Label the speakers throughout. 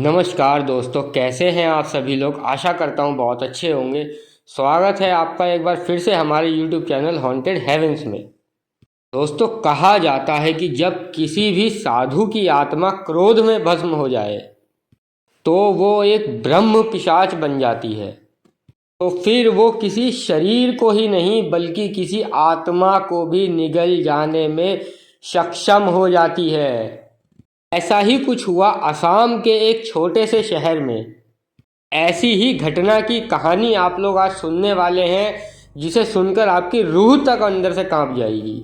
Speaker 1: नमस्कार दोस्तों, कैसे हैं आप सभी लोग। आशा करता हूँ बहुत अच्छे होंगे। स्वागत है आपका एक बार फिर से हमारे YouTube चैनल हॉन्टेड हेवेंस में। दोस्तों, कहा जाता है कि जब किसी भी साधु की आत्मा क्रोध में भस्म हो जाए तो वो एक ब्रह्म पिशाच बन जाती है। तो फिर वो किसी शरीर को ही नहीं बल्कि किसी आत्मा को भी निगल जाने में सक्षम हो जाती है। ऐसा ही कुछ हुआ असम के एक छोटे से शहर में। ऐसी ही घटना की कहानी आप लोग आज सुनने वाले हैं, जिसे सुनकर आपकी रूह तक अंदर से कांप जाएगी।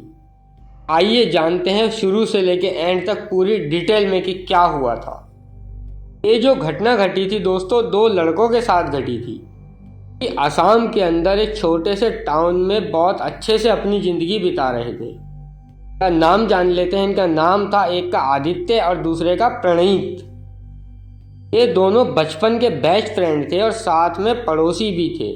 Speaker 1: आइए जानते हैं शुरू से लेके एंड तक पूरी डिटेल में कि क्या हुआ था। ये जो घटना घटी थी दोस्तों, दो लड़कों के साथ घटी थी कि असम के अंदर एक छोटे से टाउन में बहुत अच्छे से अपनी ज़िंदगी बिता रहे थे। का नाम जान लेते हैं। इनका नाम था, एक का आदित्य और दूसरे का प्रणीत। ये दोनों बचपन के बेस्ट फ्रेंड थे और साथ में पड़ोसी भी थे।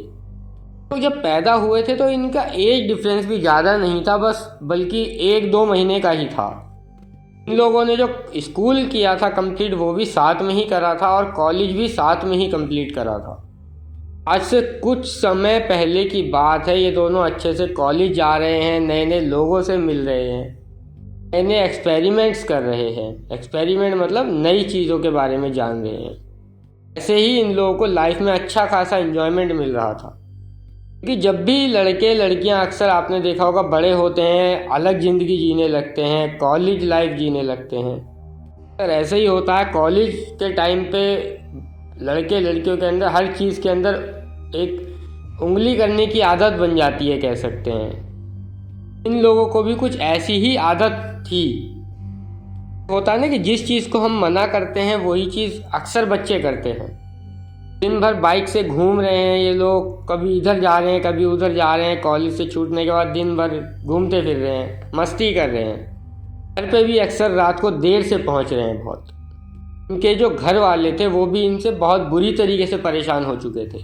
Speaker 1: तो जब पैदा हुए थे तो इनका एज डिफरेंस भी ज़्यादा नहीं था, बल्कि 1-2 महीने का ही था। इन लोगों ने जो स्कूल किया था कंप्लीट, वो भी साथ में ही करा था और कॉलेज भी साथ में ही कंप्लीट करा था। आज से कुछ समय पहले की बात है। ये दोनों अच्छे से कॉलेज जा रहे हैं, नए नए लोगों से मिल रहे हैं, नए नए एक्सपेरिमेंट्स कर रहे हैं। एक्सपेरिमेंट मतलब नई चीज़ों के बारे में जान रहे हैं। ऐसे ही इन लोगों को लाइफ में अच्छा खासा एंजॉयमेंट मिल रहा था। क्योंकि जब भी लड़के लड़कियां, अक्सर आपने देखा होगा, बड़े होते हैं, अलग ज़िंदगी जीने लगते हैं, कॉलेज लाइफ जीने लगते हैं। सर ऐसे ही होता है। कॉलेज के टाइम पे लड़के लड़कियों के अंदर हर चीज़ के अंदर एक उंगली करने की आदत बन जाती है, कह सकते हैं। इन लोगों को भी कुछ ऐसी ही आदत थी। होता है ना कि जिस चीज़ को हम मना करते हैं वही चीज़ अक्सर बच्चे करते हैं। दिन भर बाइक से घूम रहे हैं ये लोग, कभी इधर जा रहे हैं कभी उधर जा रहे हैं। कॉलेज से छूटने के बाद दिन भर घूमते फिर रहे हैं, मस्ती कर रहे हैं। घर पे भी अक्सर रात को देर से पहुंच रहे हैं। बहुत इनके जो घर वाले थे वो भी इनसे बहुत बुरी तरीके से परेशान हो चुके थे।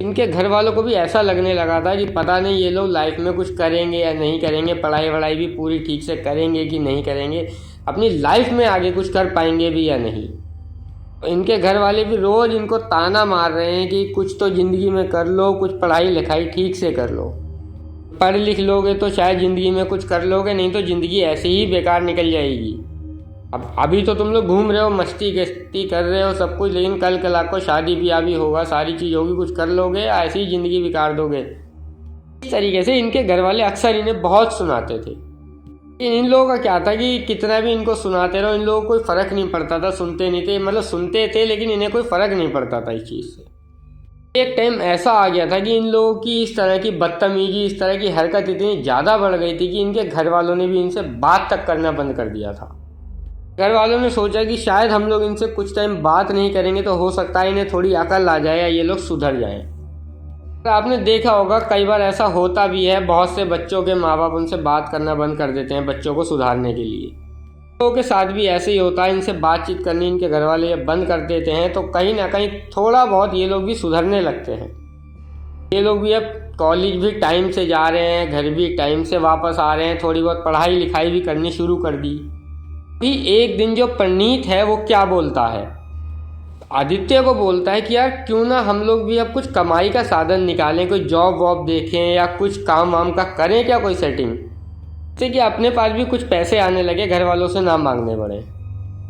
Speaker 1: इनके घर वालों को भी ऐसा लगने लगा था कि पता नहीं ये लोग लाइफ में कुछ करेंगे या नहीं करेंगे, पढ़ाई वढ़ाई भी पूरी ठीक से करेंगे कि नहीं करेंगे, अपनी लाइफ में आगे कुछ कर पाएंगे भी या नहीं। इनके घर वाले भी रोज़ इनको ताना मार रहे हैं कि कुछ तो ज़िंदगी में कर लो, कुछ पढ़ाई लिखाई ठीक से कर लो। पढ़ लिख लोगे तो शायद ज़िंदगी में कुछ कर लोगे, नहीं तो ज़िंदगी ऐसे ही बेकार निकल जाएगी। अब अभी तो तुम लोग घूम रहे हो, मस्ती गस्ती कर रहे हो सब कुछ, लेकिन कल कल आपको शादी ब्याह भी होगा, सारी चीज़ होगी, कुछ कर लोगे, ऐसी ही ज़िंदगी बिगाड़ दोगे। इस तरीके से इनके घर वाले अक्सर इन्हें बहुत सुनाते थे। इन लोगों का क्या था कि कितना भी इनको सुनाते रहो, इन लोगों को कोई फ़र्क नहीं पड़ता था। सुनते नहीं थे, मतलब सुनते थे लेकिन इन्हें कोई फ़र्क नहीं पड़ता था इस चीज़ से। एक टाइम ऐसा आ गया था कि इन लोगों की इस तरह की बदतमीजी, इस तरह की हरकत इतनी ज़्यादा बढ़ गई थी कि इनके घर वालों ने भी इनसे बात तक करना बंद कर दिया था। घर वालों ने सोचा कि शायद हम लोग इनसे कुछ टाइम बात नहीं करेंगे तो हो सकता है इन्हें थोड़ी अकल आ जाए या ये लोग सुधर जाएं। तो आपने देखा होगा कई बार ऐसा होता भी है, बहुत से बच्चों के माँ बाप उनसे बात करना बंद कर देते हैं बच्चों को सुधारने के लिए। लोगों के साथ भी ऐसे ही होता है, इनसे बातचीत करनी इनके घर वाले ये बंद कर देते हैं तो कहीं ना कहीं थोड़ा बहुत ये लोग भी सुधरने लगते हैं। ये लोग भी अब कॉलेज भी टाइम से जा रहे हैं, घर भी टाइम से वापस आ रहे हैं, थोड़ी बहुत पढ़ाई लिखाई भी करनी शुरू कर दी। भी एक दिन जो प्रणीत है वो क्या बोलता है, आदित्य को बोलता है कि यार क्यों ना हम लोग भी अब कुछ कमाई का साधन निकालें, कोई जॉब वॉब देखें या कुछ काम वाम का करें क्या, कोई सेटिंग, जिससे कि अपने पास भी कुछ पैसे आने लगे, घर वालों से ना मांगने पड़े।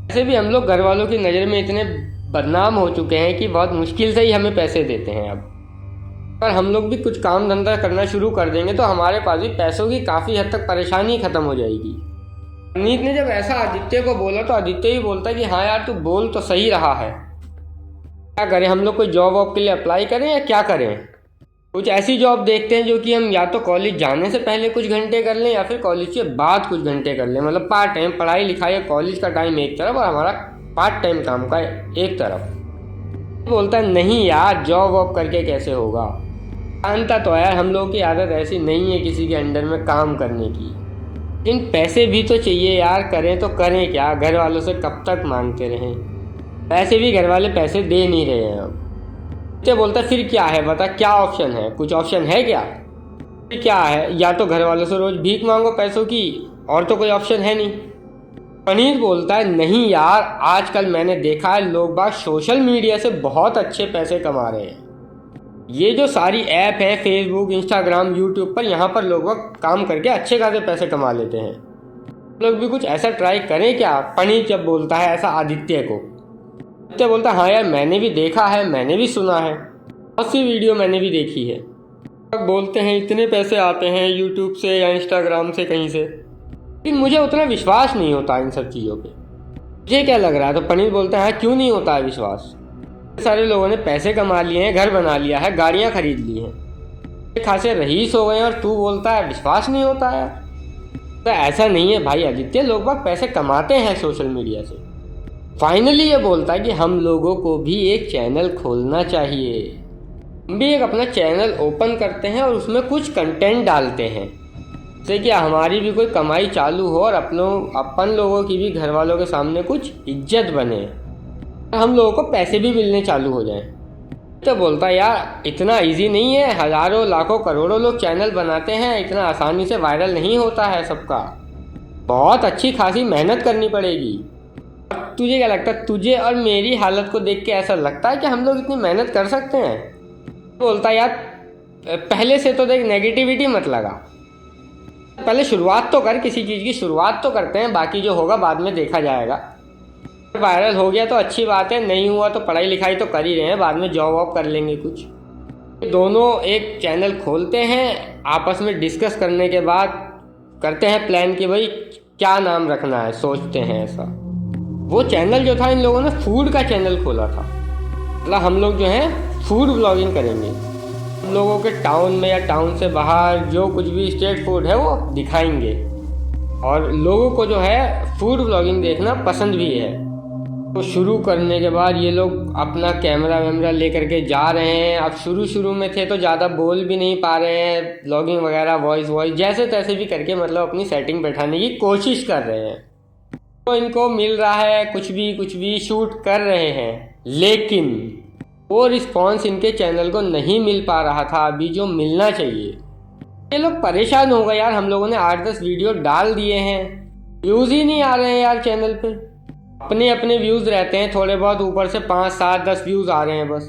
Speaker 1: ऐसे भी हम लोग घर वालों की नज़र में इतने बदनाम हो चुके हैं कि बहुत मुश्किल से ही हमें पैसे देते हैं। अब पर हम लोग भी कुछ काम धंधा करना शुरू कर देंगे तो हमारे पास भी पैसों की काफ़ी हद तक परेशानी ख़त्म हो जाएगी। नीत ने जब ऐसा आदित्य को बोला तो आदित्य भी बोलता है कि हाँ यार, तू बोल तो सही रहा है, क्या करें हम लोग, कोई जॉब वॉब के लिए अप्लाई करें या क्या करें। कुछ ऐसी जॉब देखते हैं जो कि हम या तो कॉलेज जाने से पहले कुछ घंटे कर लें या फिर कॉलेज के बाद कुछ घंटे कर लें, मतलब पार्ट टाइम। पढ़ाई लिखाई कॉलेज का टाइम एक तरफ और हमारा पार्ट टाइम काम का एक तरफ। बोलता है नहीं यार, जॉब वॉब करके कैसे होगा। जानता तो यार हम लोगों की आदत ऐसी नहीं है किसी के अंडर में काम करने की, लेकिन पैसे भी तो चाहिए यार, करें तो करें क्या, घर वालों से कब तक मांगते रहें। पैसे भी घर वाले पैसे दे नहीं रहे हैं। अब तो बोलता फिर क्या है, बता क्या ऑप्शन है, कुछ ऑप्शन है क्या, फिर क्या है, या तो घर वालों से रोज़ भीख मांगो पैसों की, और तो कोई ऑप्शन है नहीं। पनीत बोलता है नहीं यार, आजकल मैंने देखा है लोग बाग सोशल मीडिया से बहुत अच्छे पैसे कमा रहे हैं। ये जो सारी ऐप है फेसबुक, इंस्टाग्राम, यूट्यूब पर, यहाँ पर लोग बाग काम करके अच्छे खासे पैसे कमा लेते हैं। लोग भी कुछ ऐसा ट्राई करें क्या? पनीत जब बोलता है ऐसा आदित्य को, आदित्य बोलता है हाँ यार मैंने भी देखा है, मैंने भी सुना है, बहुत सी वीडियो मैंने भी देखी है। बोलते हैं इतने पैसे आते हैं यूट्यूब से या इंस्टाग्राम से कहीं से, लेकिन मुझे उतना विश्वास नहीं होता इन सब चीज़ों पे। मुझे क्या लग रहा है? तो पनीत बोलता है क्यों नहीं होता है विश्वास? सारे लोगों ने पैसे कमा लिए हैं, घर बना लिया है, गाड़ियाँ खरीद ली हैं, खासे रईस हो गए हैं, और तू बोलता है विश्वास नहीं होता है। तो ऐसा नहीं है भाई आदित्य, लोग बाग पैसे कमाते हैं सोशल मीडिया से। फाइनली ये बोलता है कि हम लोगों को भी एक चैनल खोलना चाहिए। हम भी एक अपना चैनल ओपन करते हैं और उसमें कुछ कंटेंट डालते हैं, जिससे कि हमारी भी कोई कमाई चालू हो और अपन लोगों की भी घर वालों के सामने कुछ इज्जत बने, हम लोगों को पैसे भी मिलने चालू हो जाएं। तो बोलता है यार इतना इजी नहीं है, हज़ारों लाखों करोड़ों लोग चैनल बनाते हैं, इतना आसानी से वायरल नहीं होता है सबका, बहुत अच्छी खासी मेहनत करनी पड़ेगी। तुझे क्या लगता है, तुझे और मेरी हालत को देख के ऐसा लगता है कि हम लोग इतनी मेहनत कर सकते हैं? बोलता है यार पहले से तो देख, नेगेटिविटी मत लगा, पहले शुरुआत तो कर, किसी चीज़ की शुरुआत तो करते हैं, बाकी जो होगा बाद में देखा जाएगा। वायरल हो गया तो अच्छी बात है, नहीं हुआ तो पढ़ाई लिखाई तो कर ही रहे हैं, बाद में जॉब वॉब कर लेंगे कुछ। दोनों एक चैनल खोलते हैं, आपस में डिस्कस करने के बाद करते हैं प्लान कि भाई क्या नाम रखना है, सोचते हैं ऐसा। वो चैनल जो था इन लोगों ने फूड का चैनल खोला था, मतलब हम लोग जो है फूड ब्लॉगिंग करेंगे, हम लोगों के टाउन में या टाउन से बाहर जो कुछ भी स्ट्रीट फूड है वो दिखाएंगे, और लोगों को जो है फूड ब्लॉगिंग देखना पसंद भी है। तो शुरू करने के बाद ये लोग अपना कैमरा वैमरा लेकर के जा रहे हैं। अब शुरू में थे तो ज़्यादा बोल भी नहीं पा रहे हैं, ब्लॉगिंग वगैरह वॉइस जैसे तैसे भी करके मतलब अपनी सेटिंग बैठाने की कोशिश कर रहे हैं। तो इनको मिल रहा है कुछ भी शूट कर रहे हैं, लेकिन वो रिस्पॉन्स इनके चैनल को नहीं मिल पा रहा था अभी जो मिलना चाहिए। ये लोग परेशान हो गए यार, हम लोगों ने 8-10 वीडियो डाल दिए हैं, व्यूज़ ही नहीं आ रहे हैं यार चैनल पे। अपने व्यूज़ रहते हैं थोड़े बहुत, ऊपर से 5, 7, 10 व्यूज़ आ रहे हैं बस,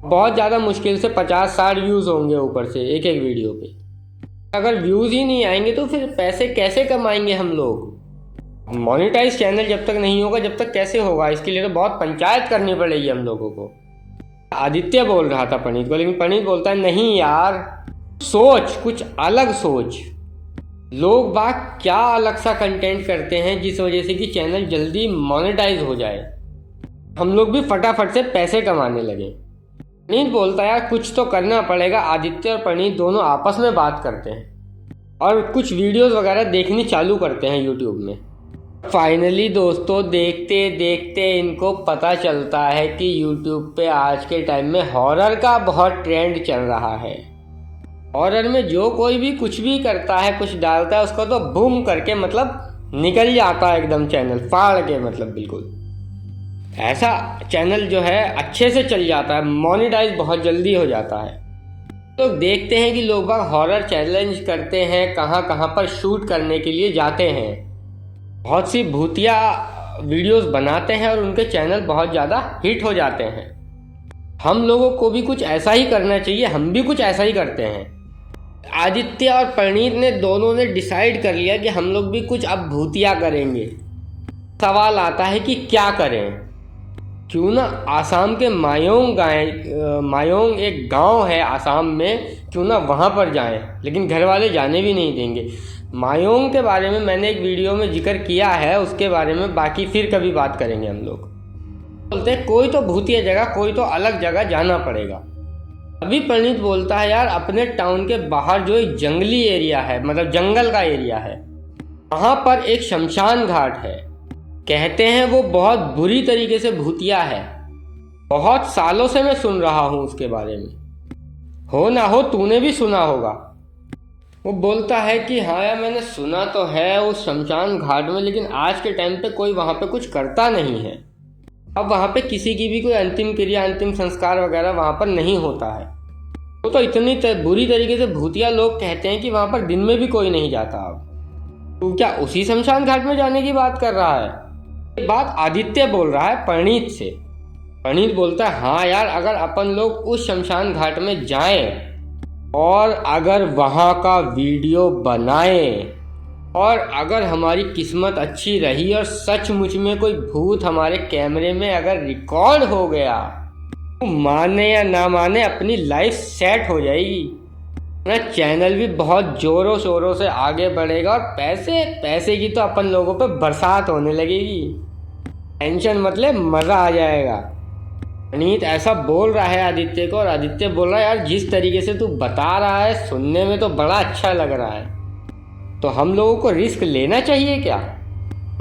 Speaker 1: बहुत ज़्यादा मुश्किल से 50-60 व्यूज़ होंगे ऊपर से एक वीडियो पे। अगर व्यूज़ ही नहीं आएंगे तो फिर पैसे कैसे कमाएंगे हम लोग? मोनेटाइज चैनल जब तक नहीं होगा, जब तक कैसे होगा? इसके लिए तो बहुत पंचायत करनी पड़ेगी हम लोगों को। आदित्य बोल रहा था पनीत को, लेकिन पनीत बोलता है नहीं यार, सोच, कुछ अलग सोच। लोग बाग क्या अलग सा कंटेंट करते हैं जिस वजह से कि चैनल जल्दी मोनेटाइज हो जाए, हम लोग भी फटाफट से पैसे कमाने लगे। पनीत बोलता है यार कुछ तो करना पड़ेगा। आदित्य और पनीत दोनों आपस में बात करते हैं और कुछ वीडियोस वगैरह देखनी चालू करते हैं यूट्यूब में। फाइनली दोस्तों देखते देखते इनको पता चलता है कि यूट्यूब पे आज के टाइम में हॉरर का बहुत ट्रेंड चल रहा है। हॉरर में जो कोई भी कुछ भी करता है, कुछ डालता है, उसको तो बूम करके मतलब निकल जाता है एकदम चैनल फाड़ के, मतलब बिल्कुल ऐसा चैनल जो है अच्छे से चल जाता है, मोनेटाइज बहुत जल्दी हो जाता है। तो देखते हैं कि लोग हॉरर चैलेंज करते हैं, कहाँ कहाँ पर शूट करने के लिए जाते हैं, बहुत सी भूतिया वीडियोस बनाते हैं और उनके चैनल बहुत ज़्यादा हिट हो जाते हैं। हम लोगों को भी कुछ ऐसा ही करना चाहिए, हम भी कुछ ऐसा ही करते हैं। आदित्य और पनीत ने दोनों ने डिसाइड कर लिया कि हम लोग भी कुछ अब भूतिया करेंगे। सवाल आता है कि क्या करें? क्यों ना आसाम के मायोंग एक गांव है आसाम में, क्यों ना वहाँ पर जाएं, लेकिन घर वाले जाने भी नहीं देंगे। मायोंग के बारे में मैंने एक वीडियो में जिक्र किया है, उसके बारे में बाकी फिर कभी बात करेंगे हम लोग। बोलते हैं कोई तो भूतिया जगह, कोई तो अलग जगह जाना पड़ेगा। अभी पनीत बोलता है यार अपने टाउन के बाहर जो एक जंगली एरिया है, मतलब जंगल का एरिया है, वहाँ पर एक शमशान घाट है। कहते हैं वो बहुत बुरी तरीके से भूतिया है, बहुत सालों से मैं सुन रहा हूँ उसके बारे में, हो ना हो तूने भी सुना होगा। वो बोलता है कि हाँ यार मैंने सुना तो है उस शमशान घाट में, लेकिन आज के टाइम पे कोई वहाँ पे कुछ करता नहीं है। अब वहाँ पे किसी की भी कोई अंतिम क्रिया, अंतिम संस्कार वगैरह वहाँ पर नहीं होता है। तो इतनी बुरी तरीके से भूतिया लोग कहते हैं कि वहाँ पर दिन में भी कोई नहीं जाता। अब तू क्या उसी शमशान घाट में जाने की बात कर रहा है? ये बात आदित्य बोल रहा है परिणीत से। परिणीत बोलता है हाँ यार, अगर अपन लोग उस शमशान घाट में जाएं और अगर वहाँ का वीडियो बनाएं और अगर हमारी किस्मत अच्छी रही और सचमुच में कोई भूत हमारे कैमरे में अगर रिकॉर्ड हो गया, तो माने या ना माने अपनी लाइफ सेट हो जाएगी। अपना चैनल भी बहुत जोरों शोरों से आगे बढ़ेगा और पैसे पैसे की तो अपन लोगों पे बरसात होने लगेगी। टेंशन मतलब मज़ा आ जाएगा। अनीत ऐसा बोल रहा है आदित्य को और आदित्य बोल रहा है यार जिस तरीके से तू बता रहा है सुनने में तो बड़ा अच्छा लग रहा है, तो हम लोगों को रिस्क लेना चाहिए क्या?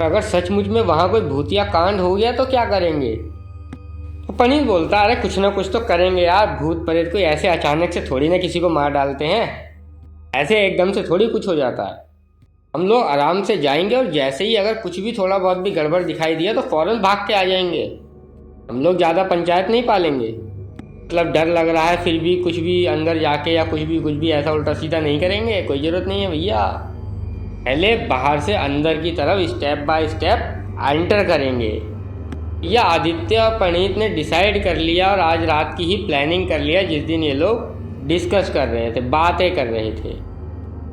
Speaker 1: अगर सचमुच में वहाँ कोई भूतिया कांड हो गया तो क्या करेंगे? तो पनीर बोलता है अरे कुछ ना कुछ तो करेंगे यार, भूत प्रेत कोई ऐसे अचानक से थोड़ी ना किसी को मार डालते हैं, ऐसे एकदम से थोड़ी कुछ हो जाता है। हम लोग आराम से जाएंगे और जैसे ही अगर कुछ भी थोड़ा बहुत भी गड़बड़ दिखाई दिया तो फौरन भाग के आ जाएंगे। हम लोग ज़्यादा पंचायत नहीं पालेंगे। मतलब डर लग रहा है फिर भी कुछ भी अंदर जाके या कुछ भी ऐसा उल्टा सीधा नहीं करेंगे, कोई ज़रूरत नहीं है भैया। पहले बाहर से अंदर की तरफ स्टेप बाय स्टेप एंटर करेंगे। या आदित्य और प्रणीत ने डिसाइड कर लिया और आज रात की ही प्लानिंग कर लिया, जिस दिन ये लोग डिस्कस कर रहे थे, बातें कर रहे थे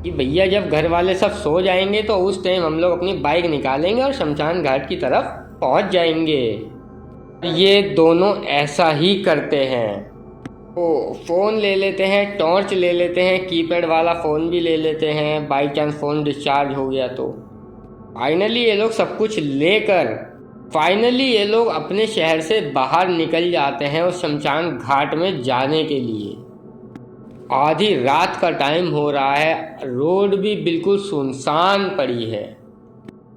Speaker 1: कि भैया जब घर वाले सब सो जाएंगे तो उस टाइम हम लोग अपनी बाइक निकालेंगे और शमशान घाट की तरफ पहुंच जाएंगे। ये दोनों ऐसा ही करते हैं। तो फ़ोन ले लेते हैं, टॉर्च ले लेते हैं, कीपैड वाला फ़ोन भी ले लेते हैं, बाई चांस फ़ोन डिस्चार्ज हो गया तो। फाइनली ये लोग सब कुछ लेकर ये लोग अपने शहर से बाहर निकल जाते हैं उस शमशान घाट में जाने के लिए। आधी रात का टाइम हो रहा है, रोड भी बिल्कुल सुनसान पड़ी है।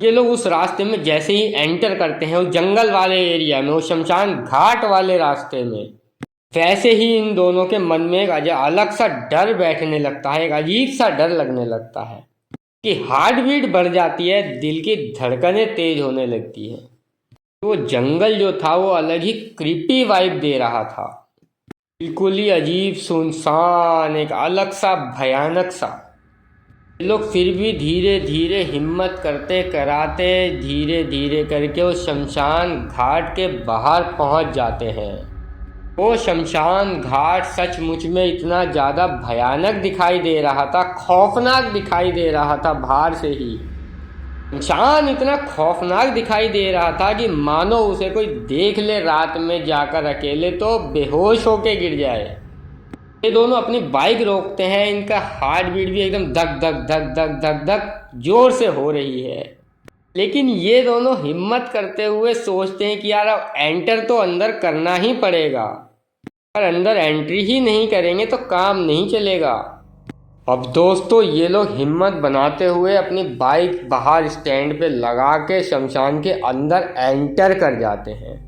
Speaker 1: ये लोग उस रास्ते में जैसे ही एंटर करते हैं उस जंगल वाले एरिया में, उस शमशान घाट वाले रास्ते में, वैसे ही इन दोनों के मन में एक अलग सा डर बैठने लगता है, एक अजीब सा डर लगने लगता है कि हार्ट बीट बढ़ जाती है, दिल की धड़कनें तेज होने लगती है। वो जंगल जो था वो अलग ही क्रीपी वाइब दे रहा था, बिल्कुल ही अजीब सुनसान, एक अलग सा भयानक सा। लोग फिर भी धीरे धीरे हिम्मत करते कराते धीरे धीरे करके उस शमशान घाट के बाहर पहुंच जाते हैं। वो शमशान घाट सचमुच में इतना ज़्यादा भयानक दिखाई दे रहा था, खौफनाक दिखाई दे रहा था। बाहर से ही शमशान इतना खौफनाक दिखाई दे रहा था कि मानो उसे कोई देख ले रात में जाकर अकेले तो बेहोश होके गिर जाए। ये दोनों अपनी बाइक रोकते हैं, इनका हार्ट बीट भी एकदम धक धक धक धक धक धक जोर से हो रही है। लेकिन ये दोनों हिम्मत करते हुए सोचते हैं कि यार अब एंटर तो अंदर करना ही पड़ेगा, और अंदर एंट्री ही नहीं करेंगे तो काम नहीं चलेगा। अब दोस्तों ये लोग हिम्मत बनाते हुए अपनी बाइक बाहर स्टैंड पे लगा के शमशान के अंदर एंटर कर जाते हैं।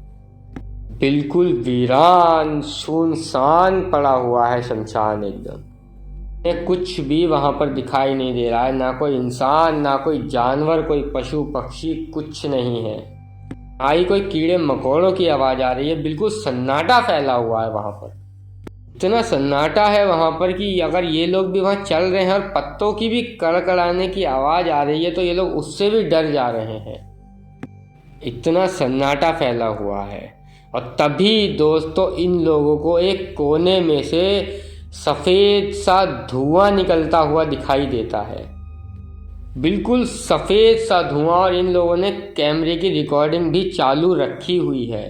Speaker 1: बिल्कुल वीरान सुनसान पड़ा हुआ है शमशान एकदम। कुछ भी वहाँ पर दिखाई नहीं दे रहा है, ना कोई इंसान, ना कोई जानवर, कोई पशु पक्षी, कुछ नहीं है। आई कोई कीड़े मकोड़ों की आवाज़ आ रही है। बिल्कुल सन्नाटा फैला हुआ है वहाँ पर, इतना सन्नाटा है वहाँ पर कि अगर ये लोग भी वहाँ चल रहे हैं और पत्तों की भी कड़कड़ाने की आवाज़ आ रही है तो ये लोग उससे भी डर जा रहे हैं, इतना सन्नाटा फैला हुआ है। और तभी दोस्तों इन लोगों को एक कोने में से सफ़ेद सा धुआं निकलता हुआ दिखाई देता है, बिल्कुल सफ़ेद सा धुआं। और इन लोगों ने कैमरे की रिकॉर्डिंग भी चालू रखी हुई है।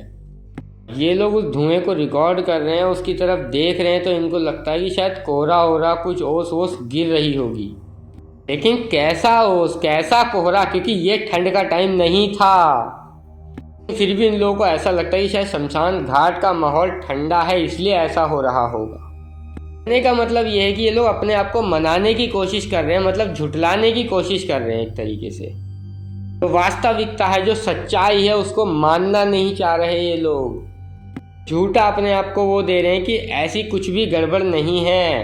Speaker 1: ये लोग उस धुएं को रिकॉर्ड कर रहे हैं, उसकी तरफ देख रहे हैं, तो इनको लगता है कि शायद कोहरा ओहरा कुछ ओस वोस गिर रही होगी। लेकिन कैसा ओस, कैसा कोहरा, क्योंकि ये ठंड का टाइम नहीं था। फिर भी इन लोगों को ऐसा लगता है कि शायद शमशान घाट का माहौल ठंडा है इसलिए ऐसा हो रहा होगा। कहने का मतलब ये है कि ये लोग अपने आप को मनाने की कोशिश कर रहे हैं, मतलब झुठलाने की कोशिश कर रहे हैं एक तरीके से। तो वास्तविकता है, जो सच्चाई है उसको मानना नहीं चाह रहे ये लोग। झूठा अपने आप को वो दे रहे हैं कि ऐसी कुछ भी गड़बड़ नहीं है।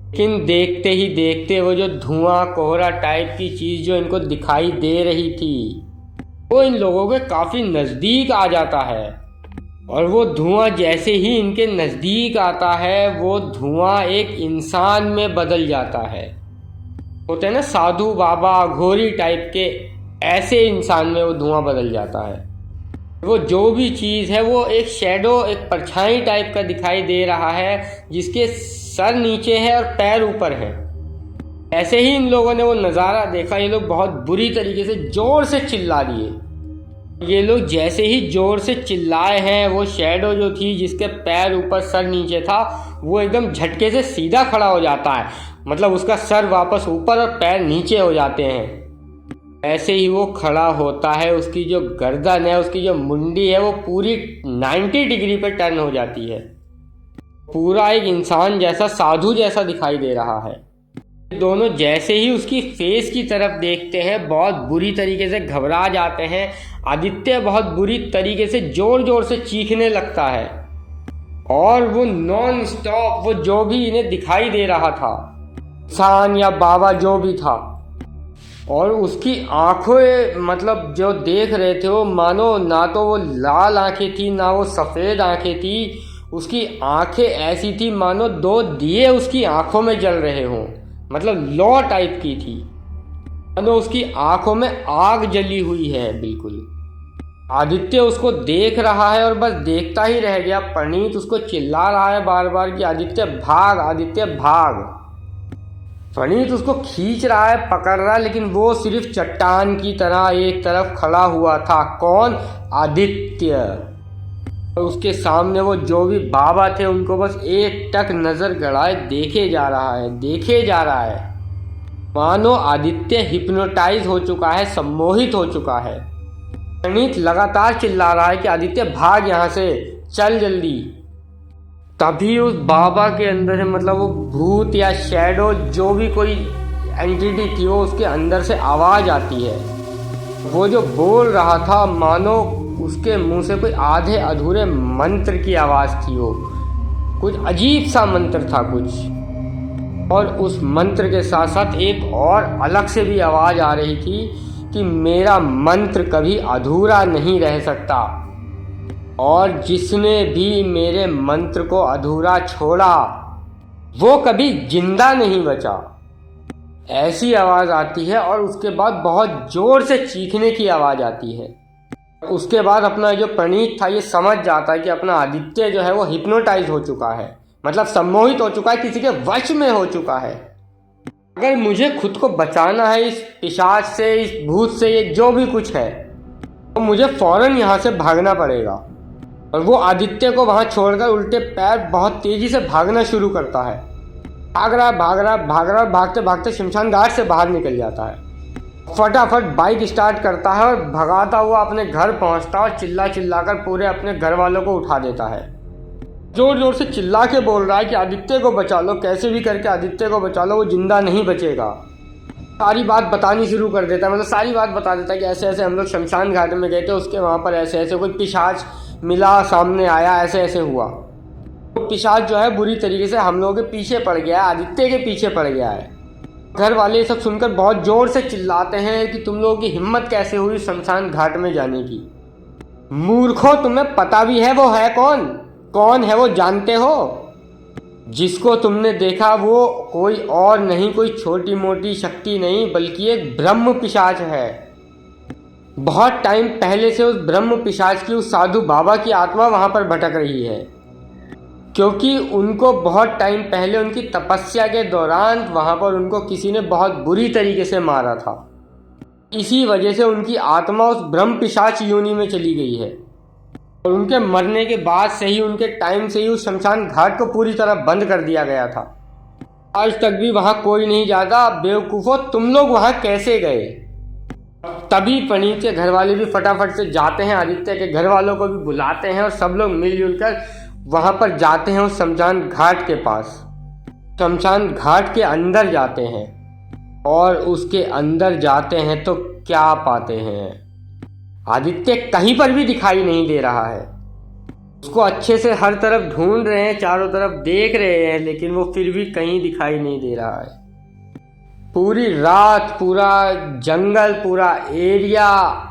Speaker 1: लेकिन देखते ही देखते वो जो धुआं कोहरा टाइप की चीज़ जो इनको दिखाई दे रही थी वो इन लोगों के काफ़ी नज़दीक आ जाता है। और वो धुआं जैसे ही इनके नज़दीक आता है वो धुआं एक इंसान में बदल जाता है। होते हैं ना साधु बाबा घोरी टाइप के, ऐसे इंसान में वो धुआं बदल जाता है। वो जो भी चीज़ है वो एक शैडो, एक परछाई टाइप का दिखाई दे रहा है, जिसके सर नीचे है और पैर ऊपर है। ऐसे ही इन लोगों ने वो नज़ारा देखा। ये लोग बहुत बुरी तरीके से ज़ोर से चिल्ला दिए। ये लोग जैसे ही ज़ोर से चिल्लाए हैं, वो शैडो जो थी जिसके पैर ऊपर सर नीचे था, वो एकदम झटके से सीधा खड़ा हो जाता है। मतलब उसका सर वापस ऊपर और पैर नीचे हो जाते हैं। ऐसे ही वो खड़ा होता है, उसकी जो गर्दन है, उसकी जो मुंडी है, वो पूरी 90 डिग्री पर टर्न हो जाती है। पूरा एक इंसान जैसा, साधु जैसा दिखाई दे रहा है। दोनों जैसे ही उसकी फेस की तरफ देखते हैं, बहुत बुरी तरीके से घबरा जाते हैं। आदित्य बहुत बुरी तरीके से जोर जोर से चीखने लगता है और वो नॉन स्टॉप, वो जो भी इन्हें दिखाई दे रहा था, इंसान या बाबा जो भी था, और उसकी आंखें, मतलब जो देख रहे थे वो मानो ना तो वो लाल आंखें थी ना वो सफ़ेद आंखें थी। उसकी आंखें ऐसी थी मानो 2 दिए उसकी आंखों में जल रहे हों, मतलब लौ टाइप की थी, मानो उसकी आंखों में आग जली हुई है बिल्कुल। आदित्य उसको देख रहा है और बस देखता ही रह गया। प्रणीत उसको चिल्ला रहा है बार बार कि आदित्य भाग, आदित्य भाग। प्रणीत उसको खींच रहा है, पकड़ रहा है, लेकिन वो सिर्फ चट्टान की तरह एक तरफ खड़ा हुआ था। कौन? आदित्य। और उसके सामने वो जो भी बाबा थे, उनको बस एक टक नजर गड़ाए देखे जा रहा है, देखे जा रहा है। मानो आदित्य हिप्नोटाइज हो चुका है, सम्मोहित हो चुका है। प्रणीत लगातार चिल्ला रहा है कि आदित्य भाग यहाँ से, चल जल्दी। तभी उस बाबा के अंदर है, मतलब वो भूत या शैडो जो भी कोई एंटिटी थी, वो उसके अंदर से आवाज़ आती है। वो जो बोल रहा था, मानो उसके मुंह से कोई आधे अधूरे मंत्र की आवाज़ थी। वो कुछ अजीब सा मंत्र था कुछ, और उस मंत्र के साथ साथ एक और अलग से भी आवाज़ आ रही थी कि मेरा मंत्र कभी अधूरा नहीं रह सकता, और जिसने भी मेरे मंत्र को अधूरा छोड़ा वो कभी जिंदा नहीं बचा। ऐसी आवाज़ आती है और उसके बाद बहुत ज़ोर से चीखने की आवाज़ आती है। उसके बाद अपना जो प्रणीत था ये समझ जाता है कि अपना आदित्य जो है वो हिप्नोटाइज हो चुका है, मतलब सम्मोहित हो चुका है, किसी के वश में हो चुका है। अगर मुझे खुद को बचाना है इस पिशाच से, इस भूत से, ये जो भी कुछ है, तो मुझे फ़ौरन यहाँ से भागना पड़ेगा। और वो आदित्य को वहाँ छोड़कर उल्टे पैर बहुत तेज़ी से भागना शुरू करता है। भाग रहा, भागते भागते शमशान घाट से बाहर निकल जाता है। फटाफट बाइक स्टार्ट करता है और भगाता हुआ अपने घर पहुँचता है और चिल्ला चिल्लाकर पूरे अपने घर वालों को उठा देता है। जोर जोर से चिल्ला के बोल रहा है कि आदित्य को बचा लो, कैसे भी करके आदित्य को बचा लो, वो जिंदा नहीं बचेगा। सारी बात बतानी शुरू कर देता है, मतलब सारी बात बता देता है कि ऐसे ऐसे हम लोग शमशान घाट में गए थे, उसके वहाँ पर ऐसे ऐसे कोई पिशाच मिला, सामने आया, ऐसे ऐसे हुआ। तो पिशाच जो है बुरी तरीके से हम लोगों के पीछे पड़ गया है, आदित्य के पीछे पड़ गया है। घर वाले सब सुनकर बहुत ज़ोर से चिल्लाते हैं कि तुम लोगों की हिम्मत कैसे हुई शमशान घाट में जाने की। मूर्खों, तुम्हें पता भी है वो है कौन? कौन है वो जानते हो? जिसको तुमने देखा वो कोई और नहीं, कोई छोटी मोटी शक्ति नहीं, बल्कि एक ब्रह्म पिशाच है। बहुत टाइम पहले से उस ब्रह्म पिशाच की, उस साधु बाबा की आत्मा वहाँ पर भटक रही है, क्योंकि उनको बहुत टाइम पहले उनकी तपस्या के दौरान वहाँ पर उनको किसी ने बहुत बुरी तरीके से मारा था। इसी वजह से उनकी आत्मा उस ब्रह्म पिशाच योनि में चली गई है, और उनके मरने के बाद से ही, उनके टाइम से ही उस शमशान घाट को पूरी तरह बंद कर दिया गया था। आज तक भी वहाँ कोई नहीं जाता। बेवकूफ़ों, तुम लोग वहाँ कैसे गए? तभी प्रणीत के घर वाले भी फटाफट से जाते हैं, आदित्य के घर वालों को भी बुलाते हैं और सब लोग मिलजुल कर वहाँ पर जाते हैं उस शमशान घाट के पास। शमशान घाट के अंदर जाते हैं, और उसके अंदर जाते हैं तो क्या पाते हैं? आदित्य कहीं पर भी दिखाई नहीं दे रहा है। उसको अच्छे से हर तरफ ढूंढ रहे हैं, चारों तरफ देख रहे हैं, लेकिन वो फिर भी कहीं दिखाई नहीं दे रहा है। पूरी रात पूरा जंगल, पूरा एरिया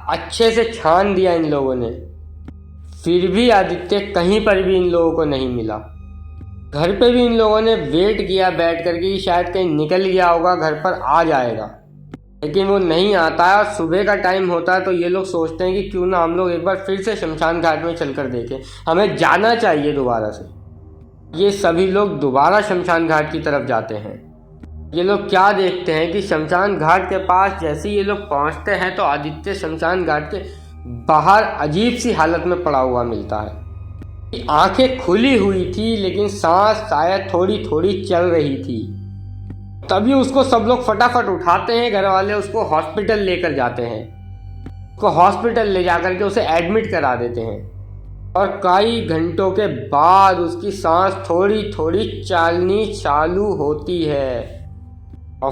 Speaker 1: अच्छे से छान दिया इन लोगों ने, फिर भी आदित्य कहीं पर भी इन लोगों को नहीं मिला। घर पे भी इन लोगों ने वेट किया बैठ करके कि शायद कहीं निकल गया होगा, घर पर आ जाएगा, लेकिन वो नहीं आता है। और सुबह का टाइम होता है तो ये लोग सोचते हैं कि क्यों ना हम लोग एक बार फिर से शमशान घाट में चलकर देखें, हमें जाना चाहिए दोबारा से। ये सभी लोग दोबारा शमशान घाट की तरफ जाते हैं। ये लोग क्या देखते हैं कि शमशान घाट के पास जैसे ये लोग पहुंचते हैं तो आदित्य शमशान घाट के बाहर अजीब सी हालत में पड़ा हुआ मिलता है। आंखें खुली हुई थी लेकिन सांस शायद थोड़ी थोड़ी चल रही थी। तभी उसको सब लोग फटाफट उठाते हैं, घर वाले उसको हॉस्पिटल लेकर जाते हैं। उसको हॉस्पिटल ले जाकर के उसे एडमिट करा देते हैं और कई घंटों के बाद उसकी सांस थोड़ी थोड़ी चलनी चालू होती है और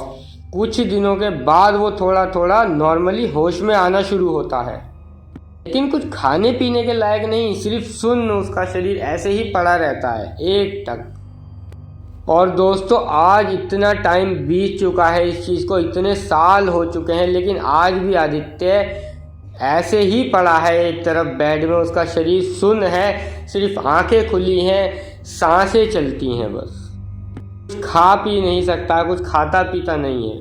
Speaker 1: कुछ दिनों के बाद वो थोड़ा थोड़ा नॉर्मली होश में आना शुरू होता है, लेकिन कुछ खाने पीने के लायक नहीं, सिर्फ सुन्न उसका शरीर ऐसे ही पड़ा रहता है एक टक। और दोस्तों आज इतना टाइम बीत चुका है इस चीज़ को, इतने साल हो चुके हैं, लेकिन आज भी आदित्य ऐसे ही पड़ा है एक तरफ बेड में। उसका शरीर सुन्न है, सिर्फ आंखें खुली हैं, सांसें चलती हैं बस। कुछ खा पी नहीं सकता, कुछ खाता पीता नहीं है।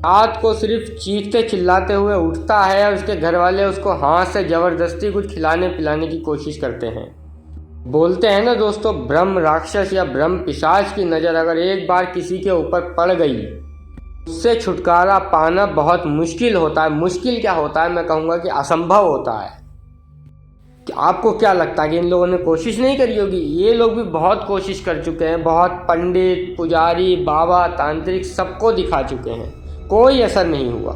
Speaker 1: रात को सिर्फ चीखते चिल्लाते हुए उठता है और उसके घर वाले उसको हाथ से ज़बरदस्ती कुछ खिलाने पिलाने की कोशिश करते हैं। बोलते हैं ना दोस्तों, ब्रह्म राक्षस या ब्रह्म पिशाच की नज़र अगर एक बार किसी के ऊपर पड़ गई, उससे छुटकारा पाना बहुत मुश्किल होता है। मुश्किल क्या होता है, मैं कहूँगा कि असंभव होता है। कि आपको क्या लगता है कि इन लोगों ने कोशिश नहीं करी होगी? ये लोग भी बहुत कोशिश कर चुके हैं, बहुत पंडित पुजारी बाबा तांत्रिक सबको दिखा चुके हैं, कोई असर नहीं हुआ।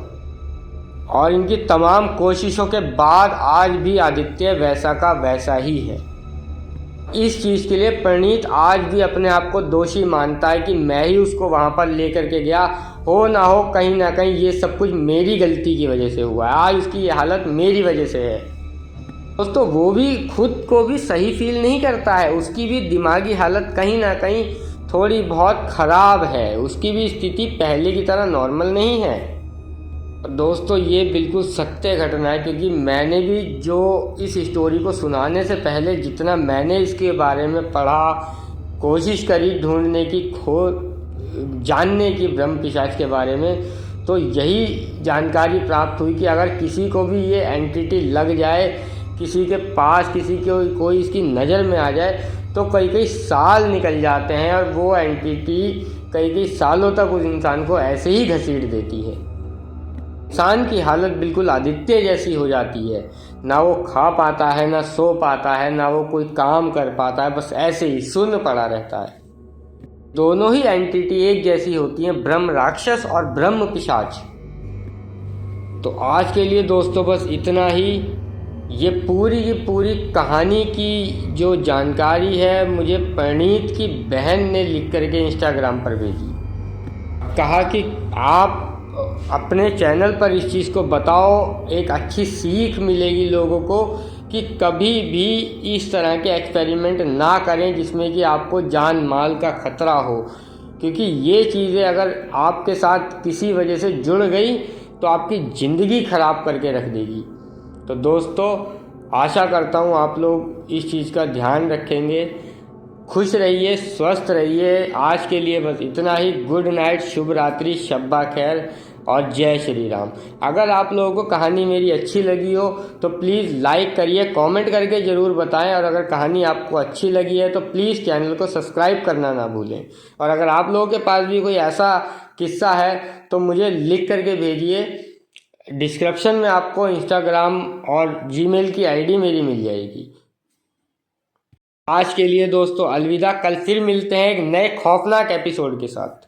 Speaker 1: और इनकी तमाम कोशिशों के बाद आज भी आदित्य वैसा का वैसा ही है। इस चीज़ के लिए प्रणीत आज भी अपने आप को दोषी मानता है कि मैं ही उसको वहाँ पर लेकर के गया, हो ना हो कहीं ना कहीं ये सब कुछ मेरी गलती की वजह से हुआ है, आज उसकी ये हालत मेरी वजह से है। दोस्तों वो भी खुद को भी सही फील नहीं करता है, उसकी भी दिमागी हालत कहीं ना कहीं थोड़ी बहुत ख़राब है, उसकी भी स्थिति पहले की तरह नॉर्मल नहीं है। दोस्तों ये बिल्कुल सत्य घटना है, क्योंकि मैंने भी जो इस स्टोरी को सुनाने से पहले जितना मैंने इसके बारे में पढ़ा, कोशिश करी ढूंढने की, जानने की ब्रह्म पिशाच के बारे में, तो यही जानकारी प्राप्त हुई कि अगर किसी को भी ये एंटिटी लग जाए, किसी के पास किसी को कोई इसकी नज़र में आ जाए, तो कई कई साल निकल जाते हैं और वो एंटिटी कई कई सालों तक उस इंसान को ऐसे ही घसीट देती है। इंसान की हालत बिल्कुल आदित्य जैसी हो जाती है, ना वो खा पाता है, ना सो पाता है, ना वो कोई काम कर पाता है, बस ऐसे ही सुन्न पड़ा रहता है। दोनों ही एंटिटी एक जैसी होती हैं, ब्रह्म राक्षस और ब्रह्म पिशाच। तो आज के लिए दोस्तों बस इतना ही। ये पूरी की पूरी कहानी की जो जानकारी है मुझे प्रणीत की बहन ने लिख करके इंस्टाग्राम पर भेजी। कहा कि आप अपने चैनल पर इस चीज़ को बताओ, एक अच्छी सीख मिलेगी लोगों को कि कभी भी इस तरह के एक्सपेरिमेंट ना करें जिसमें कि आपको जान माल का खतरा हो, क्योंकि ये चीज़ें अगर आपके साथ किसी वजह से जुड़ गई तो आपकी ज़िंदगी ख़राब करके रख देगी। तो दोस्तों आशा करता हूँ आप लोग इस चीज़ का ध्यान रखेंगे। खुश रहिए, स्वस्थ रहिए। आज के लिए बस इतना ही। गुड नाइट, शुभ रात्रि, शब्बा खैर और जय श्री राम। अगर आप लोगों को कहानी मेरी अच्छी लगी हो तो प्लीज़ लाइक करिए, कमेंट करके ज़रूर बताएं। और अगर कहानी आपको अच्छी लगी है तो प्लीज़ चैनल को सब्सक्राइब करना ना भूलें। और अगर आप लोगों के पास भी कोई ऐसा किस्सा है तो मुझे लिख करके भेजिए। डिस्क्रिप्शन में आपको इंस्टाग्राम और जीमेल की आईडी मेरी मिल जाएगी। आज के लिए दोस्तों अलविदा। कल फिर मिलते हैं एक नए खौफनाक एपिसोड के साथ।